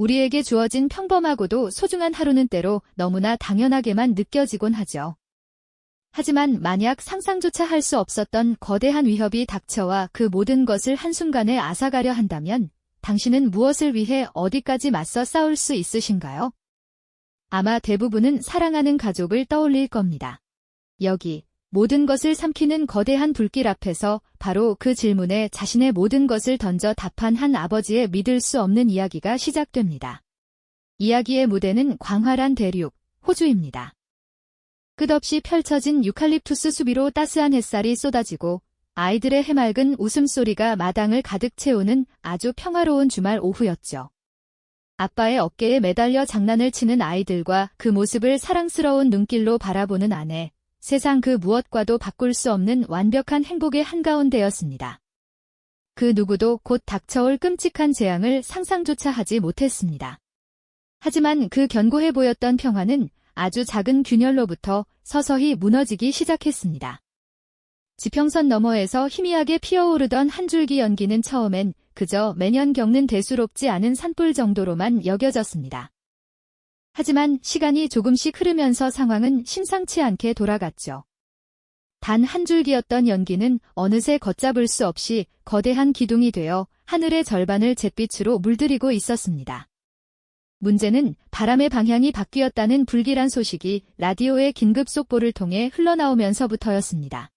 우리에게 주어진 평범하고도 소중한 하루는 때로 너무나 당연하게만 느껴지곤 하죠. 하지만 만약 상상조차 할 수 없었던 거대한 위협이 닥쳐와 그 모든 것을 한순간에 앗아가려 한다면 당신은 무엇을 위해 어디까지 맞서 싸울 수 있으신가요? 아마 대부분은 사랑하는 가족을 떠올릴 겁니다. 여기 모든 것을 삼키는 거대한 불길 앞에서 바로 그 질문에 자신의 모든 것을 던져 답한 한 아버지의 믿을 수 없는 이야기가 시작됩니다. 이야기의 무대는 광활한 대륙, 호주입니다. 끝없이 펼쳐진 유칼립투스 숲위로 따스한 햇살이 쏟아지고 아이들의 해맑은 웃음소리가 마당을 가득 채우는 아주 평화로운 주말 오후였죠. 아빠의 어깨에 매달려 장난을 치는 아이들과 그 모습을 사랑스러운 눈길로 바라보는 아내, 세상 그 무엇과도 바꿀 수 없는 완벽한 행복의 한가운데였습니다. 그 누구도 곧 닥쳐올 끔찍한 재앙을 상상조차 하지 못했습니다. 하지만 그 견고해 보였던 평화는 아주 작은 균열로부터 서서히 무너지기 시작했습니다. 지평선 너머에서 희미하게 피어오르던 한 줄기 연기는 처음엔 그저 매년 겪는 대수롭지 않은 산불 정도로만 여겨졌습니다. 하지만 시간이 조금씩 흐르면서 상황은 심상치 않게 돌아갔죠. 단 한 줄기였던 연기는 어느새 걷잡을 수 없이 거대한 기둥이 되어 하늘의 절반을 잿빛으로 물들이고 있었습니다. 문제는 바람의 방향이 바뀌었다는 불길한 소식이 라디오의 긴급 속보를 통해 흘러나오면서부터였습니다.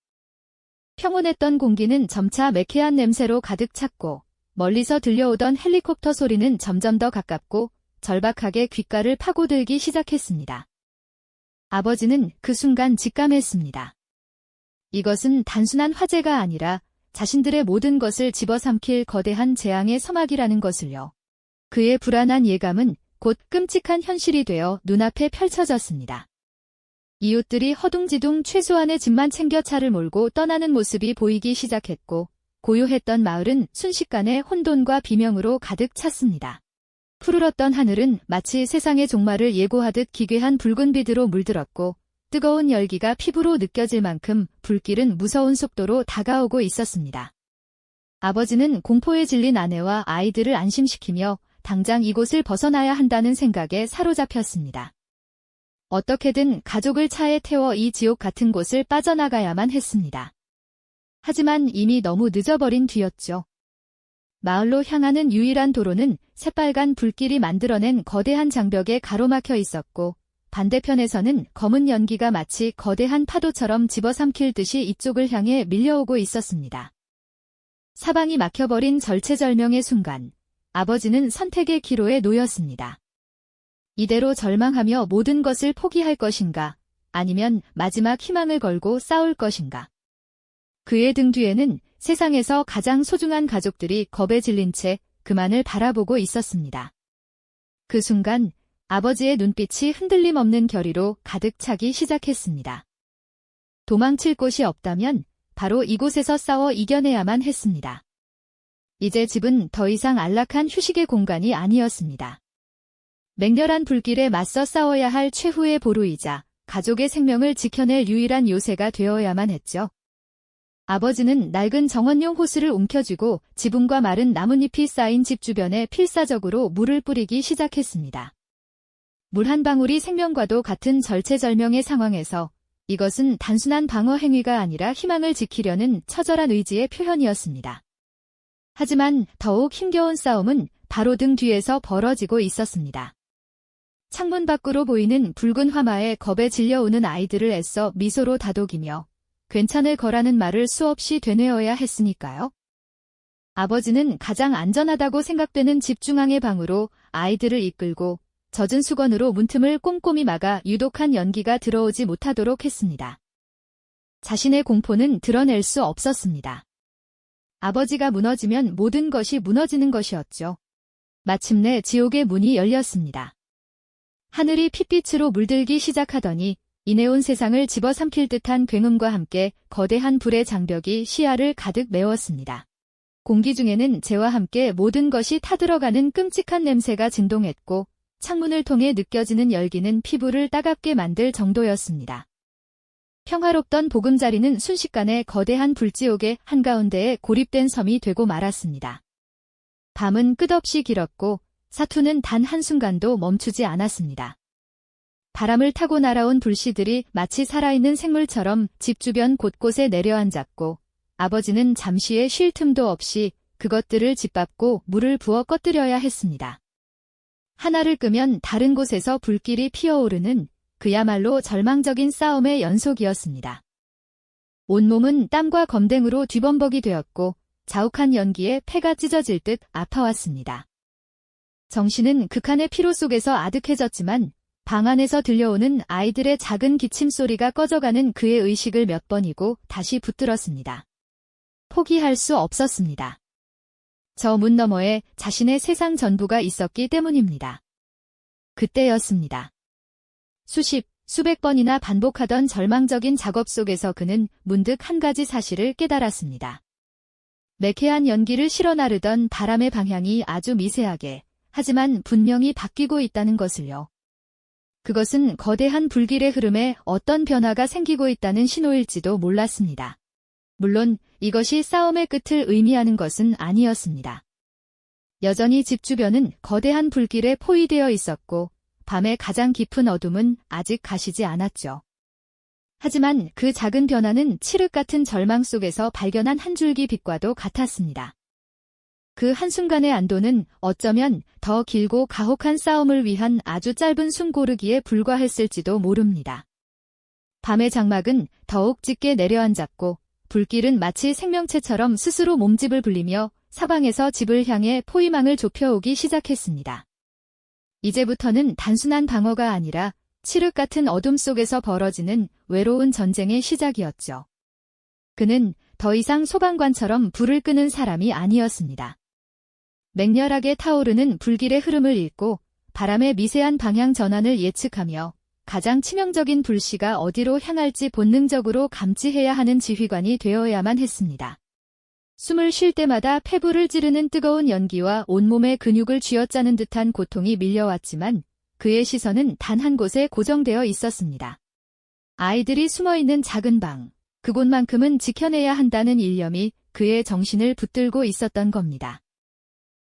평온했던 공기는 점차 매캐한 냄새로 가득 찼고 멀리서 들려오던 헬리콥터 소리는 점점 더 가깝고 절박하게 귓가를 파고들기 시작했습니다. 아버지는 그 순간 직감했습니다. 이것은 단순한 화재가 아니라 자신들의 모든 것을 집어삼킬 거대한 재앙의 서막이라는 것을요. 그의 불안한 예감은 곧 끔찍한 현실이 되어 눈앞에 펼쳐졌습니다. 이웃들이 허둥지둥 최소한의 짐만 챙겨 차를 몰고 떠나는 모습이 보이기 시작했고 고요했던 마을은 순식간에 혼돈과 비명으로 가득 찼습니다. 푸르렀던 하늘은 마치 세상의 종말을 예고하듯 기괴한 붉은 빛으로 물들었고 뜨거운 열기가 피부로 느껴질 만큼 불길은 무서운 속도로 다가오고 있었습니다. 아버지는 공포에 질린 아내와 아이들을 안심시키며 당장 이곳을 벗어나야 한다는 생각에 사로잡혔습니다. 어떻게든 가족을 차에 태워 이 지옥 같은 곳을 빠져나가야만 했습니다. 하지만 이미 너무 늦어버린 뒤였죠. 마을로 향하는 유일한 도로는 새빨간 불길이 만들어낸 거대한 장벽에 가로막혀 있었고 반대편에서는 검은 연기가 마치 거대한 파도처럼 집어삼킬 듯이 이쪽을 향해 밀려오고 있었습니다. 사방이 막혀버린 절체절명의 순간 아버지는 선택의 기로에 놓였습니다. 이대로 절망하며 모든 것을 포기할 것인가 아니면 마지막 희망을 걸고 싸울 것인가. 그의 등 뒤에는 세상에서 가장 소중한 가족들이 겁에 질린 채 그만을 바라보고 있었습니다. 그 순간 아버지의 눈빛이 흔들림 없는 결의로 가득 차기 시작했습니다. 도망칠 곳이 없다면 바로 이곳에서 싸워 이겨내야만 했습니다. 이제 집은 더 이상 안락한 휴식의 공간이 아니었습니다. 맹렬한 불길에 맞서 싸워야 할 최후의 보루이자 가족의 생명을 지켜낼 유일한 요새가 되어야만 했죠. 아버지는 낡은 정원용 호스를 움켜쥐고 지붕과 마른 나뭇잎이 쌓인 집 주변에 필사적으로 물을 뿌리기 시작했습니다. 물 한 방울이 생명과도 같은 절체절명의 상황에서 이것은 단순한 방어 행위가 아니라 희망을 지키려는 처절한 의지의 표현이었습니다. 하지만 더욱 힘겨운 싸움은 바로 등 뒤에서 벌어지고 있었습니다. 창문 밖으로 보이는 붉은 화마에 겁에 질려오는 아이들을 애써 미소로 다독이며 괜찮을 거라는 말을 수없이 되뇌어야 했으니까요. 아버지는 가장 안전하다고 생각되는 집 중앙의 방으로 아이들을 이끌고 젖은 수건으로 문틈을 꼼꼼히 막아 유독한 연기가 들어오지 못하도록 했습니다. 자신의 공포는 드러낼 수 없었습니다. 아버지가 무너지면 모든 것이 무너지는 것이었죠. 마침내 지옥의 문이 열렸습니다. 하늘이 핏빛으로 물들기 시작하더니 이내 온 세상을 집어삼킬 듯한 굉음과 함께 거대한 불의 장벽이 시야를 가득 메웠습니다. 공기 중에는 재와 함께 모든 것이 타들어가는 끔찍한 냄새가 진동했고 창문을 통해 느껴지는 열기는 피부를 따갑게 만들 정도였습니다. 평화롭던 보금자리는 순식간에 거대한 불지옥의 한가운데에 고립된 섬이 되고 말았습니다. 밤은 끝없이 길었고 사투는 단 한순간도 멈추지 않았습니다. 바람을 타고 날아온 불씨들이 마치 살아있는 생물처럼 집 주변 곳곳에 내려앉았고 아버지는 잠시의 쉴 틈도 없이 그것들을 짓밟고 물을 부어 꺼뜨려야 했습니다. 하나를 끄면 다른 곳에서 불길이 피어오르는 그야말로 절망적인 싸움의 연속이었습니다. 온몸은 땀과 검댕으로 뒤범벅이 되었고 자욱한 연기에 폐가 찢어질 듯 아파왔습니다. 정신은 극한의 피로 속에서 아득해졌지만 방 안에서 들려오는 아이들의 작은 기침 소리가 꺼져가는 그의 의식을 몇 번이고 다시 붙들었습니다. 포기할 수 없었습니다. 저 문 너머에 자신의 세상 전부가 있었기 때문입니다. 그때였습니다. 수백 번이나 반복하던 절망적인 작업 속에서 그는 문득 한 가지 사실을 깨달았습니다. 매캐한 연기를 실어 나르던 바람의 방향이 아주 미세하게, 하지만 분명히 바뀌고 있다는 것을요. 그것은 거대한 불길의 흐름에 어떤 변화가 생기고 있다는 신호일지도 몰랐습니다. 물론 이것이 싸움의 끝을 의미하는 것은 아니었습니다. 여전히 집 주변은 거대한 불길에 포위되어 있었고 밤의 가장 깊은 어둠은 아직 가시지 않았죠. 하지만 그 작은 변화는 칠흑 같은 절망 속에서 발견한 한 줄기 빛과도 같았습니다. 그 한순간의 안도는 어쩌면 더 길고 가혹한 싸움을 위한 아주 짧은 숨 고르기에 불과했을지도 모릅니다. 밤의 장막은 더욱 짙게 내려앉았고 불길은 마치 생명체처럼 스스로 몸집을 불리며 사방에서 집을 향해 포위망을 좁혀오기 시작했습니다. 이제부터는 단순한 방어가 아니라 칠흑 같은 어둠 속에서 벌어지는 외로운 전쟁의 시작이었죠. 그는 더 이상 소방관처럼 불을 끄는 사람이 아니었습니다. 맹렬하게 타오르는 불길의 흐름을 읽고 바람의 미세한 방향 전환을 예측하며 가장 치명적인 불씨가 어디로 향할지 본능적으로 감지해야 하는 지휘관이 되어야만 했습니다. 숨을 쉴 때마다 폐부를 찌르는 뜨거운 연기와 온몸의 근육을 쥐어짜는 듯한 고통이 밀려왔지만 그의 시선은 단 한 곳에 고정되어 있었습니다. 아이들이 숨어있는 작은 방, 그곳만큼은 지켜내야 한다는 일념이 그의 정신을 붙들고 있었던 겁니다.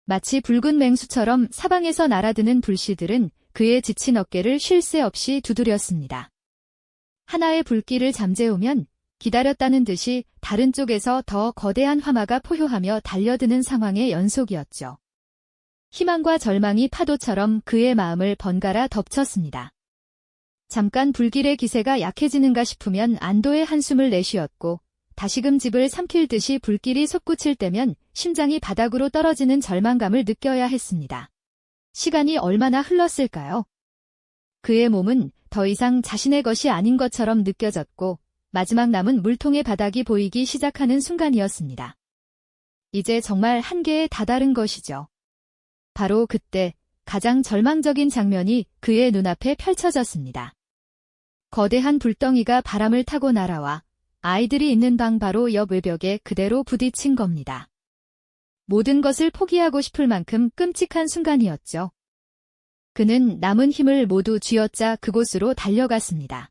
마치 붉은 맹수처럼 사방에서 날아드는 불씨들은 그의 지친 어깨를 쉴 새 없이 두드렸습니다. 하나의 불길을 잠재우면 기다렸다는 듯이 다른 쪽에서 더 거대한 화마가 포효하며 달려드는 상황의 연속이었죠. 희망과 절망이 파도처럼 그의 마음을 번갈아 덮쳤습니다. 잠깐 불길의 기세가 약해지는가 싶으면 안도의 한숨을 내쉬었고 다시금 집을 삼킬 듯이 불길이 솟구칠 때면 심장이 바닥으로 떨어지는 절망감을 느껴야 했습니다. 시간이 얼마나 흘렀을까요? 그의 몸은 더 이상 자신의 것이 아닌 것처럼 느껴졌고 마지막 남은 물통의 바닥이 보이기 시작하는 순간이었습니다. 이제 정말 한계에 다다른 것이죠. 바로 그때 가장 절망적인 장면이 그의 눈앞에 펼쳐졌습니다. 거대한 불덩이가 바람을 타고 날아와 아이들이 있는 방 바로 옆 외벽에 그대로 부딪힌 겁니다. 모든 것을 포기하고 싶을 만큼 끔찍한 순간이었죠. 그는 남은 힘을 모두 쥐어짜 그곳으로 달려갔습니다.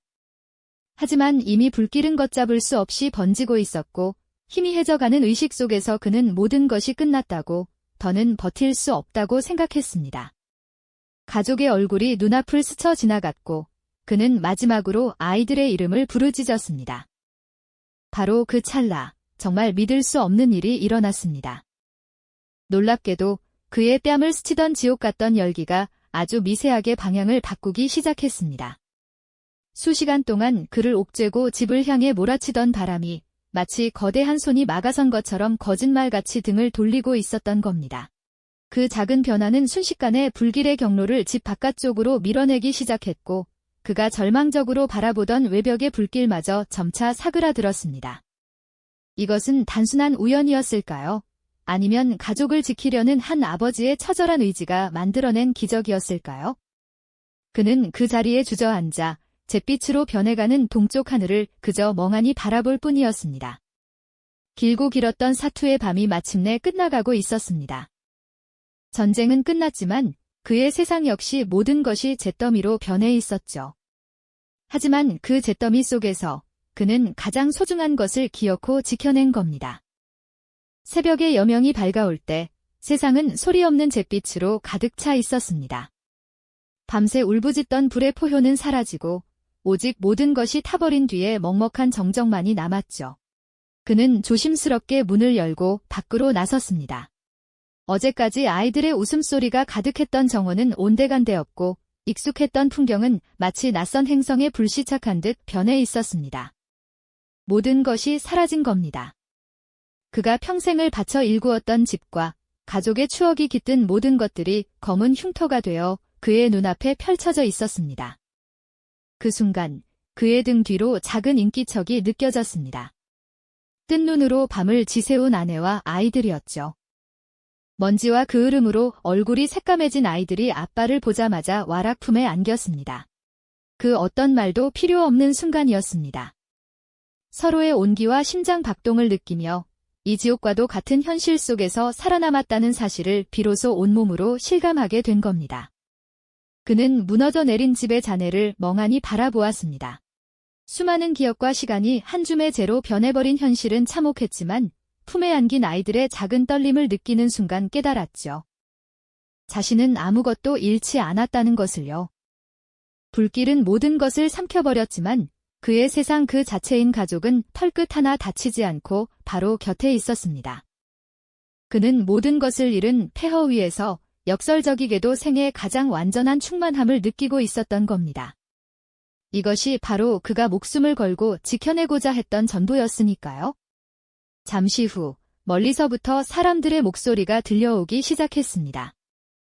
하지만 이미 불길은 걷잡을 수 없이 번지고 있었고 희미해져가는 의식 속에서 그는 모든 것이 끝났다고, 더는 버틸 수 없다고 생각했습니다. 가족의 얼굴이 눈앞을 스쳐 지나갔고 그는 마지막으로 아이들의 이름을 부르짖었습니다. 바로 그 찰나, 정말 믿을 수 없는 일이 일어났습니다. 놀랍게도 그의 뺨을 스치던 지옥 같던 열기가 아주 미세하게 방향을 바꾸기 시작했습니다. 수시간 동안 그를 옥죄고 집을 향해 몰아치던 바람이 마치 거대한 손이 막아선 것처럼 거짓말같이 등을 돌리고 있었던 겁니다. 그 작은 변화는 순식간에 불길의 경로를 집 바깥쪽으로 밀어내기 시작했고 그가 절망적으로 바라보던 외벽의 불길마저 점차 사그라들었습니다. 이것은 단순한 우연이었을까요? 아니면 가족을 지키려는 한 아버지의 처절한 의지가 만들어낸 기적이었을까요? 그는 그 자리에 주저앉아 잿빛으로 변해가는 동쪽 하늘을 그저 멍하니 바라볼 뿐이었습니다. 길고 길었던 사투의 밤이 마침내 끝나가고 있었습니다. 전쟁은 끝났지만 그의 세상 역시 모든 것이 잿더미로 변해 있었죠. 하지만 그 잿더미 속에서 그는 가장 소중한 것을 기어코 지켜낸 겁니다. 새벽의 여명이 밝아올 때 세상은 소리 없는 잿빛으로 가득 차 있었습니다. 밤새 울부짖던 불의 포효는 사라지고 오직 모든 것이 타버린 뒤에 먹먹한 정적만이 남았죠. 그는 조심스럽게 문을 열고 밖으로 나섰습니다. 어제까지 아이들의 웃음소리가 가득했던 정원은 온데간데없고 익숙했던 풍경은 마치 낯선 행성에 불시착한 듯 변해 있었습니다. 모든 것이 사라진 겁니다. 그가 평생을 바쳐 일구었던 집과 가족의 추억이 깃든 모든 것들이 검은 흉터가 되어 그의 눈앞에 펼쳐져 있었습니다. 그 순간 그의 등 뒤로 작은 인기척이 느껴졌습니다. 뜬 눈으로 밤을 지새운 아내와 아이들이었죠. 먼지와 그 흐름으로 얼굴이 새까매진 아이들이 아빠를 보자마자 와락 품에 안겼습니다. 그 어떤 말도 필요 없는 순간이었습니다. 서로의 온기와 심장 박동을 느끼며 이 지옥과도 같은 현실 속에서 살아남았다는 사실을 비로소 온몸으로 실감하게 된 겁니다. 그는 무너져 내린 집의 잔해를 멍하니 바라보았습니다. 수많은 기억과 시간이 한 줌의 재로 변해버린 현실은 참혹했지만 품에 안긴 아이들의 작은 떨림을 느끼는 순간 깨달았죠. 자신은 아무것도 잃지 않았다는 것을요. 불길은 모든 것을 삼켜버렸지만 그의 세상 그 자체인 가족은 털끝 하나 다치지 않고 바로 곁에 있었습니다. 그는 모든 것을 잃은 폐허 위에서 역설적이게도 생애의 가장 완전한 충만함을 느끼고 있었던 겁니다. 이것이 바로 그가 목숨을 걸고 지켜내고자 했던 전부였으니까요. 잠시 후 멀리서부터 사람들의 목소리가 들려오기 시작했습니다.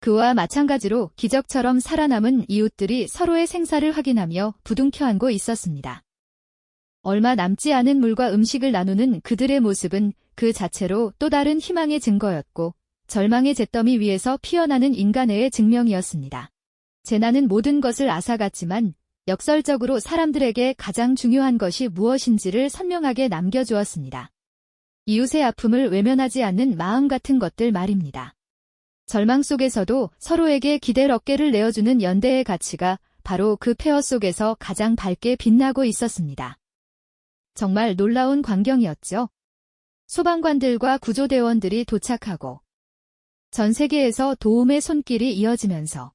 그와 마찬가지로 기적처럼 살아남은 이웃들이 서로의 생사를 확인하며 부둥켜 안고 있었습니다. 얼마 남지 않은 물과 음식을 나누는 그들의 모습은 그 자체로 또 다른 희망의 증거였고 절망의 잿더미 위에서 피어나는 인간애의 증명이었습니다. 재난은 모든 것을 앗아갔지만 역설적으로 사람들에게 가장 중요한 것이 무엇인지를 선명하게 남겨주었습니다. 이웃의 아픔을 외면하지 않는 마음 같은 것들 말입니다. 절망 속에서도 서로에게 기댈 어깨를 내어주는 연대의 가치가 바로 그 폐허 속에서 가장 밝게 빛나고 있었습니다. 정말 놀라운 광경이었죠. 소방관들과 구조대원들이 도착하고 전 세계에서 도움의 손길이 이어지면서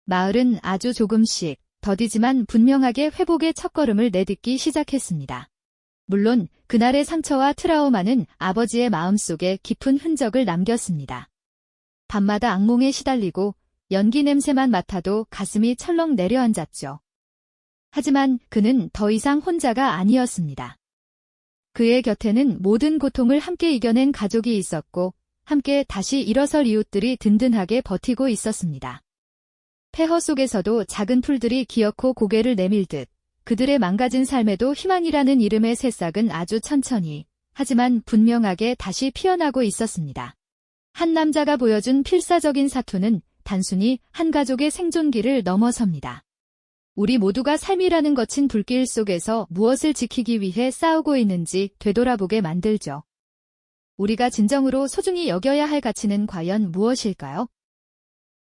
마을은 아주 조금씩 더디지만 분명하게 회복의 첫걸음을 내딛기 시작했습니다. 물론 그날의 상처와 트라우마는 아버지의 마음속에 깊은 흔적을 남겼습니다. 밤마다 악몽에 시달리고 연기 냄새만 맡아도 가슴이 철렁 내려앉았죠. 하지만 그는 더 이상 혼자가 아니었습니다. 그의 곁에는 모든 고통을 함께 이겨낸 가족이 있었고 함께 다시 일어설 이웃들이 든든하게 버티고 있었습니다. 폐허 속에서도 작은 풀들이 기어코 고개를 내밀듯 그들의 망가진 삶에도 희망이라는 이름의 새싹은 아주 천천히 하지만 분명하게 다시 피어나고 있었습니다. 한 남자가 보여준 필사적인 사투는 단순히 한 가족의 생존기를 넘어섭니다. 우리 모두가 삶이라는 거친 불길 속에서 무엇을 지키기 위해 싸우고 있는지 되돌아보게 만들죠. 우리가 진정으로 소중히 여겨야 할 가치는 과연 무엇일까요?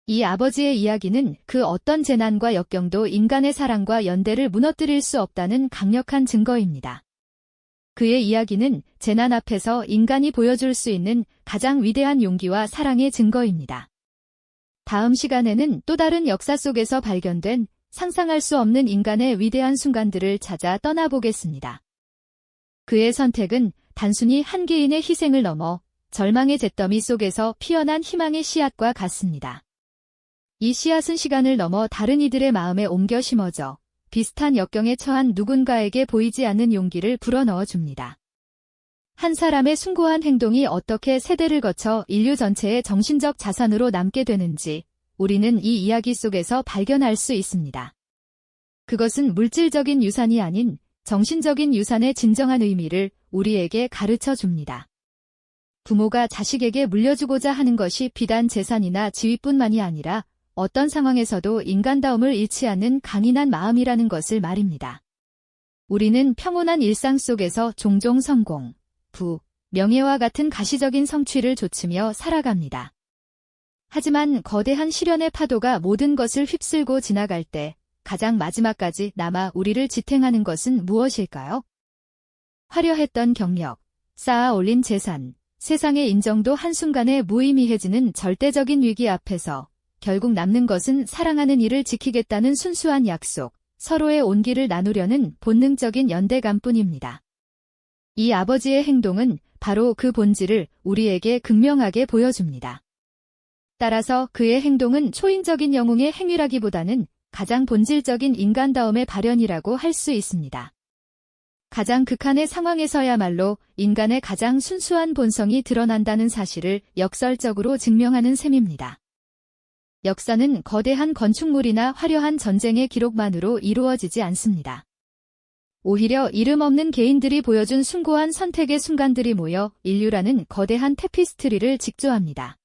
이 아버지의 이야기는 그 어떤 재난과 역경도 인간의 사랑과 연대를 무너뜨릴 수 없다는 강력한 증거입니다. 그의 이야기는 재난 앞에서 인간이 보여줄 수 있는 가장 위대한 용기와 사랑의 증거입니다. 다음 시간에는 또 다른 역사 속에서 발견된 상상할 수 없는 인간의 위대한 순간들을 찾아 떠나보겠습니다. 그의 선택은 단순히 한 개인의 희생을 넘어 절망의 잿더미 속에서 피어난 희망의 씨앗과 같습니다. 이 씨앗은 시간을 넘어 다른 이들의 마음에 옮겨 심어져 비슷한 역경에 처한 누군가에게 보이지 않는 용기를 불어넣어 줍니다. 한 사람의 숭고한 행동이 어떻게 세대를 거쳐 인류 전체의 정신적 자산으로 남게 되는지 우리는 이 이야기 속에서 발견할 수 있습니다. 그것은 물질적인 유산이 아닌 정신적인 유산의 진정한 의미를 우리에게 가르쳐 줍니다. 부모가 자식에게 물려주고자 하는 것이 비단 재산이나 지위뿐만이 아니라 어떤 상황에서도 인간다움을 잃지 않는 강인한 마음이라는 것을 말입니다. 우리는 평온한 일상 속에서 종종 성공, 부, 명예와 같은 가시적인 성취를 좇으며 살아갑니다. 하지만 거대한 시련의 파도가 모든 것을 휩쓸고 지나갈 때 가장 마지막까지 남아 우리를 지탱하는 것은 무엇일까요? 화려했던 경력, 쌓아 올린 재산, 세상의 인정도 한순간에 무의미해지는 절대적인 위기 앞에서 결국 남는 것은 사랑하는 이를 지키겠다는 순수한 약속, 서로의 온기를 나누려는 본능적인 연대감뿐입니다. 이 아버지의 행동은 바로 그 본질을 우리에게 극명하게 보여줍니다. 따라서 그의 행동은 초인적인 영웅의 행위라기보다는 가장 본질적인 인간다움의 발현이라고 할 수 있습니다. 가장 극한의 상황에서야말로 인간의 가장 순수한 본성이 드러난다는 사실을 역설적으로 증명하는 셈입니다. 역사는 거대한 건축물이나 화려한 전쟁의 기록만으로 이루어지지 않습니다. 오히려 이름 없는 개인들이 보여준 숭고한 선택의 순간들이 모여 인류라는 거대한 테피스트리를 직조합니다.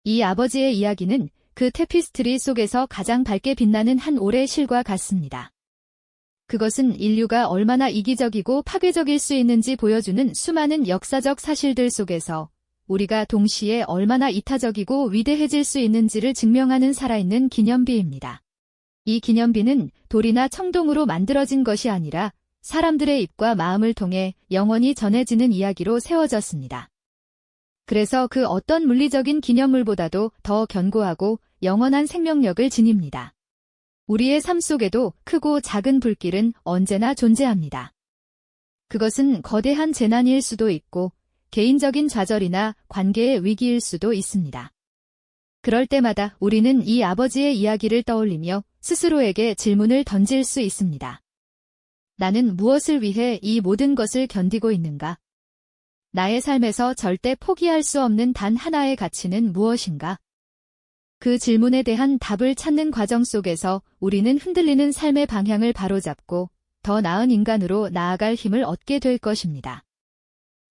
이 아버지의 이야기는 그 테피스트리 속에서 가장 밝게 빛나는 한 올의 실과 같습니다. 그것은 인류가 얼마나 이기적이고 파괴적일 수 있는지 보여주는 수많은 역사적 사실들 속에서 우리가 동시에 얼마나 이타적이고 위대해질 수 있는지를 증명하는 살아있는 기념비입니다. 이 기념비는 돌이나 청동으로 만들어진 것이 아니라 사람들의 입과 마음을 통해 영원히 전해지는 이야기로 세워졌습니다. 그래서 그 어떤 물리적인 기념물보다도 더 견고하고 영원한 생명력을 지닙니다. 우리의 삶 속에도 크고 작은 불길은 언제나 존재합니다. 그것은 거대한 재난일 수도 있고 개인적인 좌절이나 관계의 위기일 수도 있습니다. 그럴 때마다 우리는 이 아버지의 이야기를 떠올리며 스스로에게 질문을 던질 수 있습니다. 나는 무엇을 위해 이 모든 것을 견디고 있는가? 나의 삶에서 절대 포기할 수 없는 단 하나의 가치는 무엇인가? 그 질문에 대한 답을 찾는 과정 속에서 우리는 흔들리는 삶의 방향을 바로잡고 더 나은 인간으로 나아갈 힘을 얻게 될 것입니다.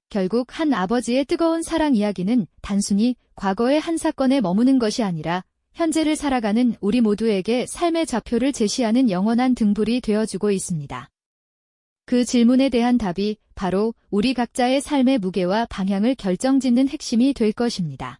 결국 한 아버지의 뜨거운 사랑 이야기는 단순히 과거의 한 사건에 머무는 것이 아니라 현재를 살아가는 우리 모두에게 삶의 좌표를 제시하는 영원한 등불이 되어주고 있습니다. 그 질문에 대한 답이 바로 우리 각자의 삶의 무게와 방향을 결정짓는 핵심이 될 것입니다.